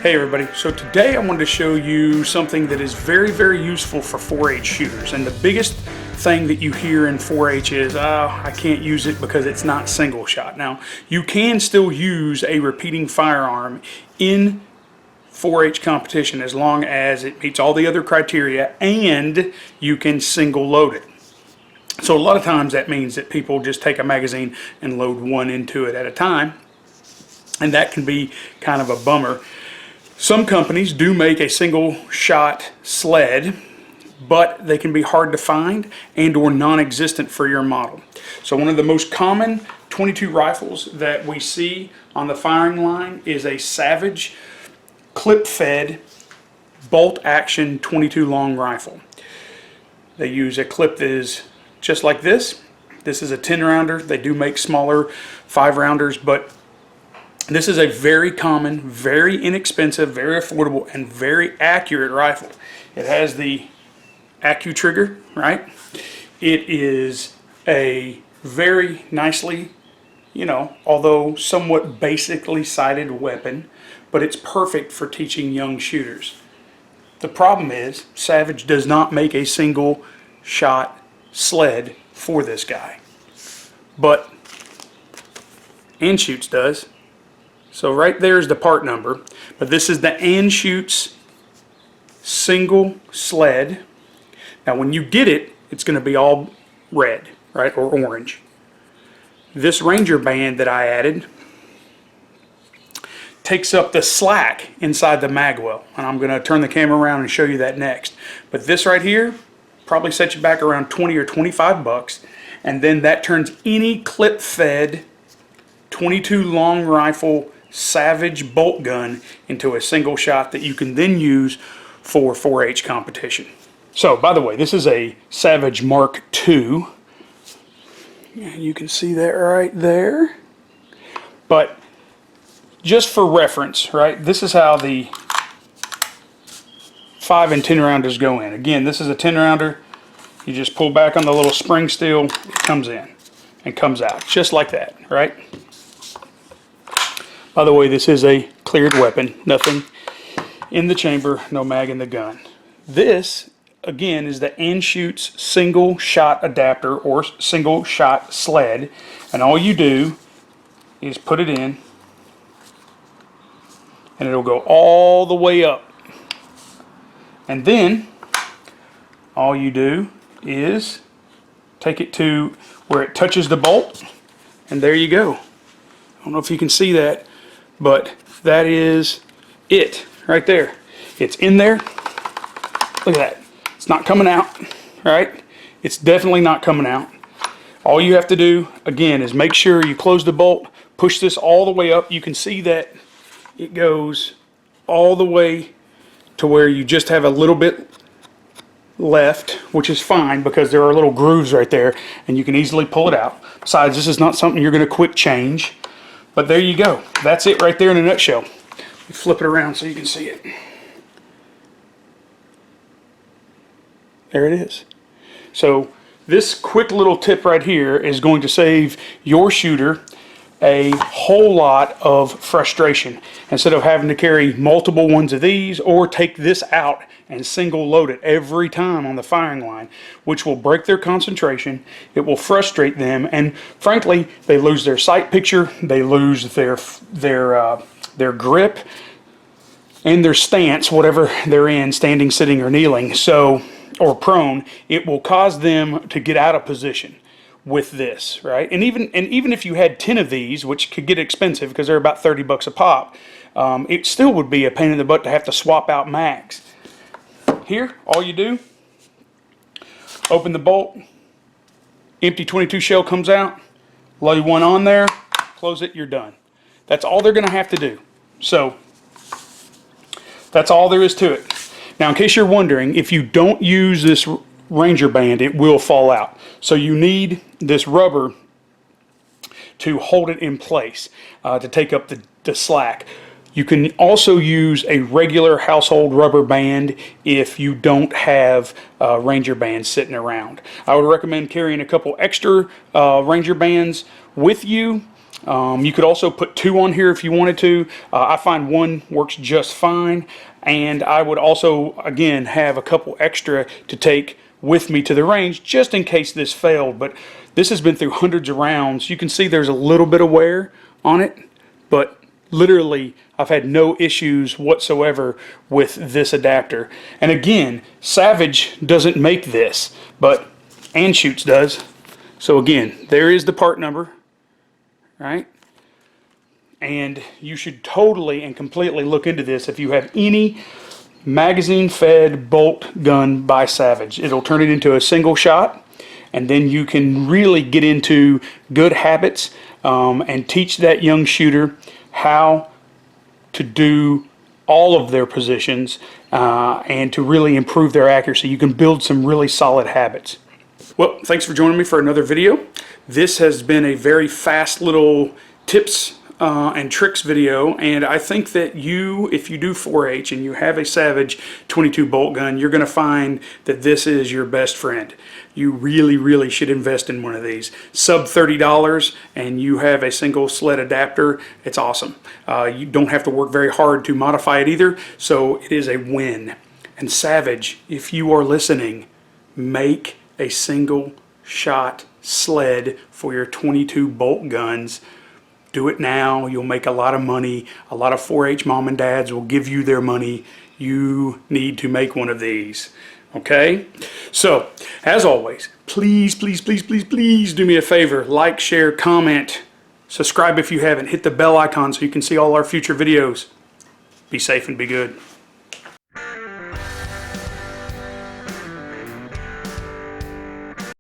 Hey everybody, so today I wanted to show you something that is very useful for 4-H shooters. And the biggest thing that you hear in 4-H is, I can't use it because it's not single shot. Now, you can still use a repeating firearm in 4-H competition as long as it meets all the other criteria and you can single load it. So a lot of times that means that people just take a magazine and load one into it at a time, and that can be kind of a bummer. Some companies do make a single shot sled, but they can be hard to find and or non-existent for your model. So one of the most common 22 rifles that we see on the firing line is a Savage clip-fed bolt action 22 long rifle. They use a clip that is just like this. This is a 10-rounder. They do make smaller 5-rounders, but this is a very common, very inexpensive, very affordable, and very accurate rifle. It has the AccuTrigger, right? It is a very nicely, although somewhat basically sighted weapon, but it's perfect for teaching young shooters. The problem is, Savage does not make a single shot sled for this guy, but Anschutz does. So right there is the part number, but this is the Anschutz single sled. Now when you get it, it's going to be all red, right, or orange. This Ranger band that I added takes up the slack inside the magwell, and I'm going to turn the camera around and show you that next. But this right here probably sets you back around 20 or 25 bucks, and then that turns any clip-fed 22 long rifle Savage bolt gun into a single shot that you can then use for 4-H competition. So, by the way, this is a Savage Mark II. And you can see that right there. But just for reference, right, this is how the 5 and 10 rounders go in. Again, this is a 10 rounder. You just pull back on the little spring steel, it comes in and comes out just like that, right? By the way, this is a cleared weapon, nothing in the chamber, no mag in the gun. This, again, is the Anschutz single shot adapter or single shot sled, and all you do is put it in and it'll go all the way up. And then all you do is take it to where it touches the bolt, and there you go. I don't know if you can see that, but that is it right there. It's in there. Look at that. It's not coming out, right? It's definitely not coming out. All you have to do, again, is make sure you close the bolt, push this all the way up. You can see that it goes all the way to where you just have a little bit left, which is fine because there are little grooves right there and you can easily pull it out. Besides, this is not something you're going to quick change. But there you go. That's it right there in a nutshell. Flip it around so you can see it. There it is. So this quick little tip right here is going to save your shooter a whole lot of frustration. Instead of having to carry multiple ones of these or take this out and single load it every time on the firing line, which will break their concentration, it will frustrate them, and frankly, they lose their sight picture, they lose their grip, and their stance, whatever they're in, standing, sitting, or kneeling, or prone. It will cause them to get out of position with this, right? And even if you had 10 of these, which could get expensive because they're about 30 bucks a pop, it still would be a pain in the butt to have to swap out mags. Here, all you do, open the bolt, empty 22 shell comes out, load one on there, close it, you're done. That's all they're going to have to do. So that's all there is to it. Now, in case you're wondering, if you don't use this Ranger band, it will fall out. So you need this rubber to hold it in place, to take up the slack. You can also use a regular household rubber band if you don't have Ranger bands sitting around. I would recommend carrying a couple extra Ranger bands with you You could also put 2 on here if you wanted to. I find 1 works just fine, and I would also, again, have a couple extra to take with me to the range just in case this failed. But this has been through hundreds of rounds. You can see there's a little bit of wear on it, but literally I've had no issues whatsoever with this adapter. And again, Savage doesn't make this, but Anschutz does. So again, there is the part number, right? And you should totally and completely look into this if you have any magazine fed bolt gun by Savage. It'll turn it into a single shot, and then you can really get into good habits and teach that young shooter how to do all of their positions and to really improve their accuracy. You can build some really solid habits. Well, thanks for joining me for another video. This has been a very fast little tips and tricks video, and I think that if you do 4-H and you have a Savage 22 bolt gun, you're going to find that this is your best friend. You really should invest in one of these. Sub $30, and you have a single sled adapter. It's awesome. You don't have to work very hard to modify it either, so it is a win. And Savage, if you are listening, make a single shot sled for your 22 bolt guns. Do it now. You'll make a lot of money. A lot of 4-H mom and dads will give you their money. You need to make one of these. Okay? So, as always, please do me a favor. Like, share, comment, subscribe if you haven't. Hit the bell icon so you can see all our future videos. Be safe and be good.